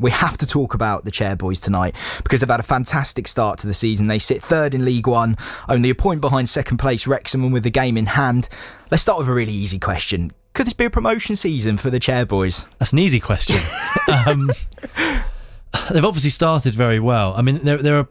We have to talk about the Chairboys tonight because they've had a fantastic start to the season. They sit third in League One, only a point behind second place Wrexham, and with the game in hand. Let's start with a really easy question. Could this be a promotion season for the Chairboys? That's an easy question. They've obviously started very well. I mean, there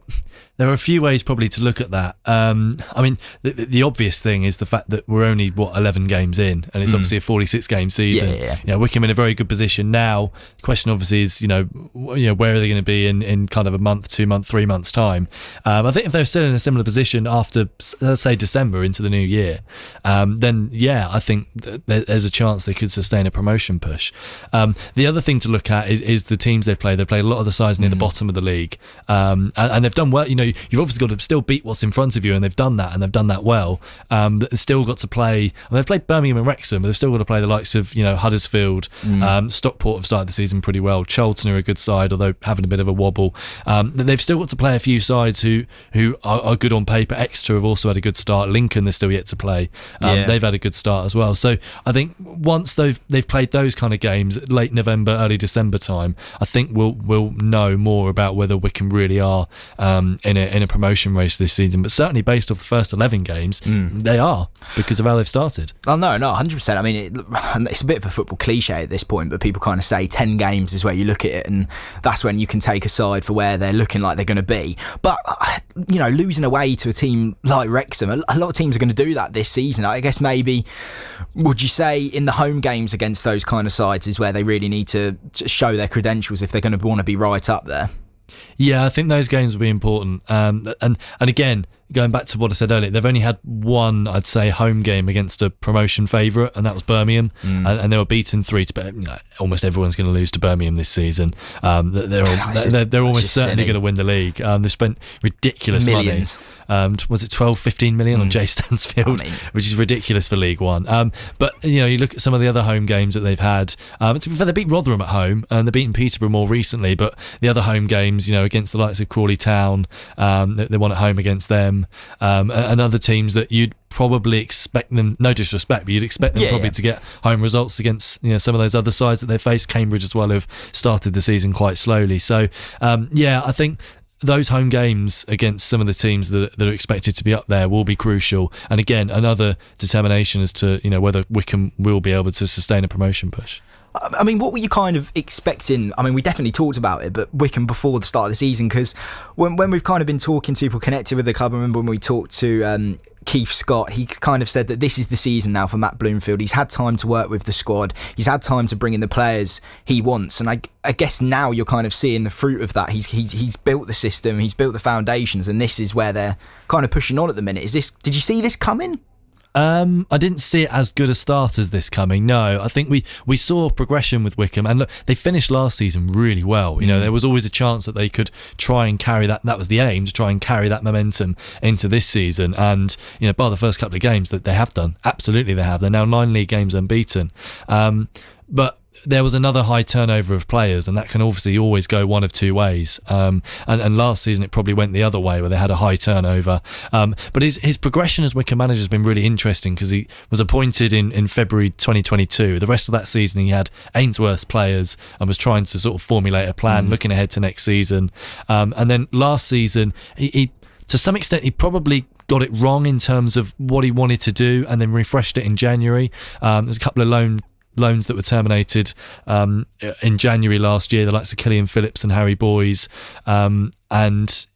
are a few ways probably to look at that. I mean, the obvious thing is the fact that we're only 11 games in, and it's obviously a 46-game season. Yeah. You know, Wycombe in a very good position now. The question obviously is, where are they going to be in kind of a month, 2 month, 3 months time? I think if they're still in a similar position after, say, December into the new year, then I think there's a chance they could sustain a promotion push. The other thing to look at is the teams they've played. They've played a lot of the sides near the bottom of the league, and they've done well. You've obviously got to still beat what's in front of you, and they've done that, and they've done that well. They've still got to play. They've played Birmingham and Wrexham, but they've still got to play the likes of Huddersfield. Stockport have started the season pretty well. Charlton are a good side, although having a bit of a wobble. They've still got to play a few sides who are good on paper. Exeter have also had a good start. Lincoln they're still yet to play. They've had a good start as well. So I think once they've played those kind of games, late November, early December time, I think we'll know more about whether Wycombe really are in a promotion race this season. But certainly based off the first 11 games, they are, because of how they've started. Oh, no, 100%. I mean, it's a bit of a football cliche at this point, but people kind of say 10 games is where you look at it, and that's when you can take a side for where they're looking like they're going to be. But, losing away to a team like Wrexham, a lot of teams are going to do that this season. I guess maybe, would you say in the home games against those kind of sides is where they really need to show their credentials if they're going to want to be right up there? Yeah, I think those games will be important. And again, going back to what I said earlier, they've only had one, I'd say, home game against a promotion favourite, and that was Birmingham, and they were beaten 3-2. Almost everyone's going to lose to Birmingham this season. They're almost certainly going to win the league. They've spent ridiculous millions money. Was it 12-15 million on Jay Stansfield, which is ridiculous for League One. But you look at some of the other home games that they've had. To be fair, they beat Rotherham at home, and they've beaten Peterborough more recently. But the other home games, against the likes of Crawley Town, they won at home against them, and other teams that you'd probably expect them, no disrespect, but you'd expect them to get home results against some of those other sides that they faced. Cambridge as well have started the season quite slowly. So I think those home games against some of the teams that are expected to be up there will be crucial. And again, another determination as to whether Wycombe will be able to sustain a promotion push. I mean, what were you kind of expecting? I mean, we definitely talked about it, but Wycombe before the start of the season, because when we've kind of been talking to people connected with the club, I remember when we talked to Keith Scott, he kind of said that this is the season now for Matt Bloomfield. He's had time to work with the squad. He's had time to bring in the players he wants. And I guess now you're kind of seeing the fruit of that. He's built the system, he's built the foundations, and this is where they're kind of pushing on at the minute. Did you see this coming? I didn't see it as good a start as this coming. No, I think we saw progression with Wycombe, and look, they finished last season really well. There was always a chance that they could try and carry that. That was the aim, to try and carry that momentum into this season. And by the first couple of games that they have done, absolutely they have. They're now 9 league games unbeaten. But there was another high turnover of players, and that can obviously always go one of two ways. And last season it probably went the other way, where they had a high turnover. But his progression as Wycombe manager has been really interesting, because he was appointed in February 2022. The rest of that season he had Ainsworth's players and was trying to sort of formulate a plan, looking ahead to next season. And then last season, he to some extent, he probably got it wrong in terms of what he wanted to do, and then refreshed it in January. There's a couple of loans that were terminated in January last year, the likes of Killian Phillips and Harry Boys, and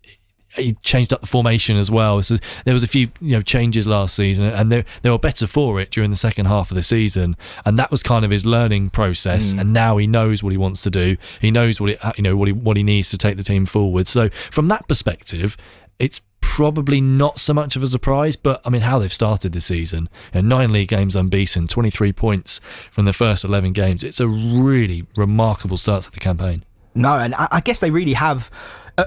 he changed up the formation as well. So there was a few changes last season, and they were better for it during the second half of the season, and that was kind of his learning process. And now he knows what he wants to do. He knows what he needs to take the team forward. So from that perspective, it's probably not so much of a surprise. But I mean, how they've started the season, 9 league games unbeaten, 23 points from the first 11 games. It's a really remarkable start to the campaign. No, and I guess they really have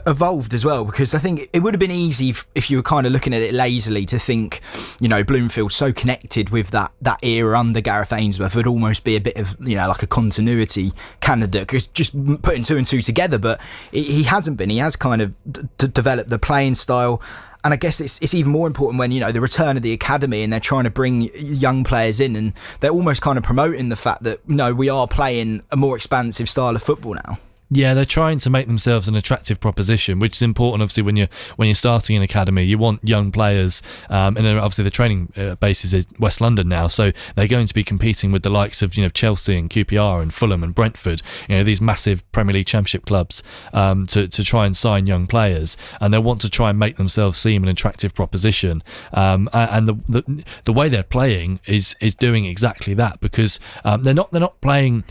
evolved as well, because I think it would have been easy if you were kind of looking at it lazily to think, Bloomfield so connected with that era under Gareth Ainsworth would almost be a bit of, like a continuity candidate, because just putting 2 and 2 together. But he hasn't been. He has kind of developed the playing style. And I guess it's even more important when, the return of the academy, and they're trying to bring young players in, and they're almost kind of promoting the fact that, no, we are playing a more expansive style of football now. Yeah, they're trying to make themselves an attractive proposition, which is important. Obviously, when you're starting an academy, you want young players, and then obviously the training basis is West London now, so they're going to be competing with the likes of Chelsea and QPR and Fulham and Brentford, these massive Premier League Championship clubs, to try and sign young players, and they want to try and make themselves seem an attractive proposition. And the way they're playing is doing exactly that, because they're not playing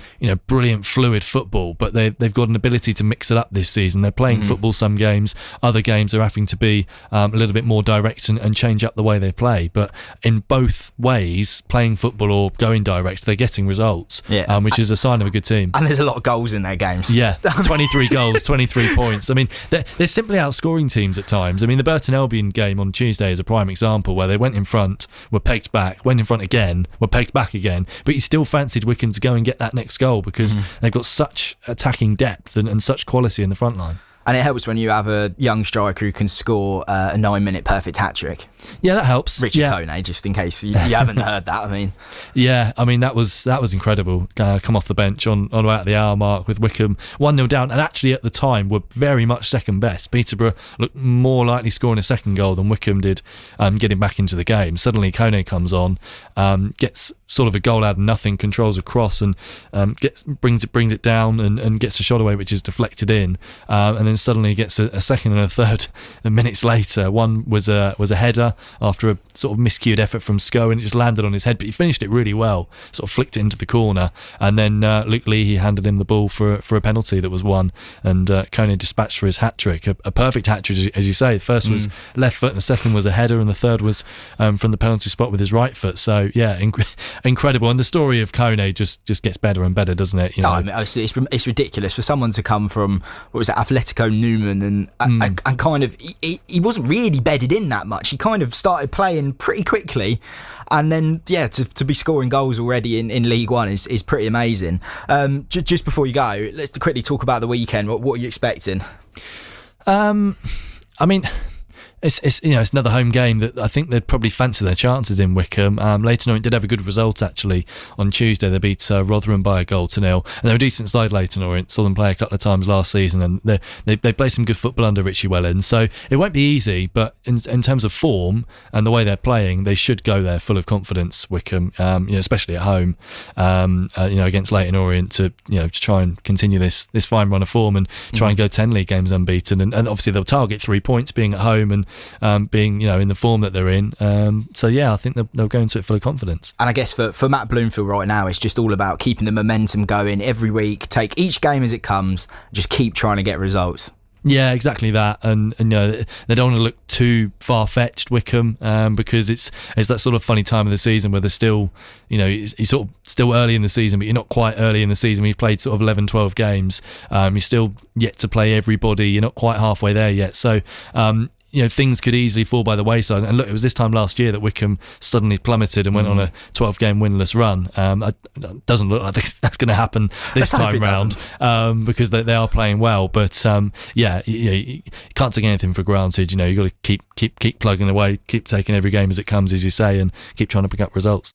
brilliant fluid football, but they've got an ability to mix it up this season. They're playing football some games, other games are having to be a little bit more direct and change up the way they play. But in both ways, playing football or going direct, they're getting results, which is a sign of a good team. And there's a lot of goals in their games. Yeah, 23 goals, 23 points. I mean, they're simply outscoring teams at times. I mean, the Burton Albion game on Tuesday is a prime example, where they went in front, were pegged back, went in front again, were pegged back again, but you still fancied Wycombe to go and get that next goal, because they've got such attacking depth and such quality in the front line. And it helps when you have a young striker who can score a 9-minute perfect hat-trick. Yeah, that helps. Richard Kone, just in case you haven't heard that. That was incredible. Come off the bench on about the hour mark with Wycombe 1-0 down, and actually at the time were very much second best. Peterborough looked more likely scoring a second goal than Wycombe did getting back into the game. Suddenly Kone comes on, gets sort of a goal out of nothing, controls a cross and brings it down and gets a shot away, which is deflected in, and then suddenly gets a second and a third minutes later. One was a header after a sort of miscued effort from Sco, and it just landed on his head, but he finished it really well, sort of flicked it into the corner, and then Luke Leahy handed him the ball for a penalty that was won, and Kone dispatched for his hat-trick, a perfect hat-trick, as you say. The first was left foot, and the second was a header, and the third was from the penalty spot with his right foot. So yeah, incredible. And the story of Kone just gets better and better, doesn't it? I mean, it's ridiculous for someone to come from, what was it, Atletico Newman, and kind of he wasn't really bedded in that much. He kind of started playing pretty quickly, and then to be scoring goals already in League One is pretty amazing. Just before you go, let's quickly talk about the weekend. What are you expecting? I mean, It's another home game that I think they'd probably fancy their chances in Wycombe. Leyton Orient did have a good result actually on Tuesday. They beat Rotherham by 1-0, and they're a decent side, Leyton Orient. Saw them play a couple of times last season, and they play some good football under Richie Wellens. So it won't be easy, but in terms of form and the way they're playing, they should go there full of confidence. Wycombe, especially at home, against Leyton Orient to try and continue this fine run of form and try and go 10 league games unbeaten, and obviously they'll target 3 points being at home and being in the form that they're in. I think they'll go into it full of confidence. And I guess for Matt Bloomfield right now, it's just all about keeping the momentum going every week, take each game as it comes, just keep trying to get results. Yeah, exactly that, and they don't want to look too far-fetched, Wycombe, because it's that sort of funny time of the season where they're still, you're sort of still early in the season, but you're not quite early in the season. We've played sort of 11, 12 games. You're still yet to play everybody. You're not quite halfway there yet, so things could easily fall by the wayside. And look, it was this time last year that Wycombe suddenly plummeted and went on a 12-game winless run. It doesn't look like that's going to happen this time round, because they are playing well. But you can't take anything for granted. You've got to keep plugging away, keep taking every game as it comes, as you say, and keep trying to pick up results.